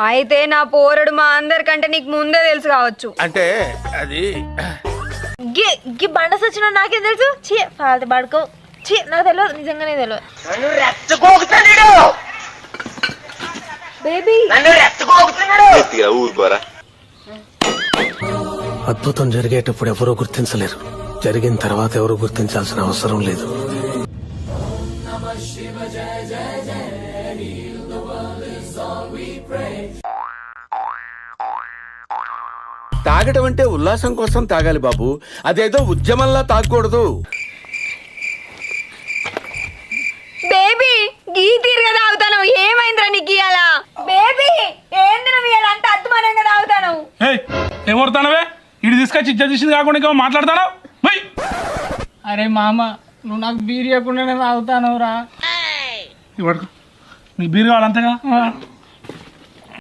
అయితే నా పోరడు మా అందరికంటే నీకు ముందే తెలుసు కావచ్చు. అంటే అది గి బండ సచ్చిన నాకేం తెలుసు? చీ ఫాల్తు పడుకో. చీ నాకు తెలియదు, నిజంగానే తెలియదు. బేబీ అద్భుతం జరిగేటప్పుడు ఎవరూ గుర్తించలేరు, జరిగిన తర్వాత ఎవరు గుర్తించాల్సిన అవసరం లేదు. తాగటం అంటే ఉల్లాసం కోసం తాగాలి బాబు, అదేదో ఉద్యమంలా తాగకూడదు. బేబీ గీ తీరుగా తాగుతాను. ఏమైందిరా నీకు ఇయాల? బేబీ ఏంది నువ్వు ఇయాల అంత అద్దుమానంగా తాగుతాను? ఏమవుతానవే? ఇటు తీసుకొచ్చి ఇజ్జ తీసింది కాకుండా ఇంకో మాట్లాడతాను. అరే మామ, నువ్వు నాకు బీర్ ఇవ్వకుండానే తాగుతాను రా. ఇవ్వడు నీకు బీరు కావాలంతేగా.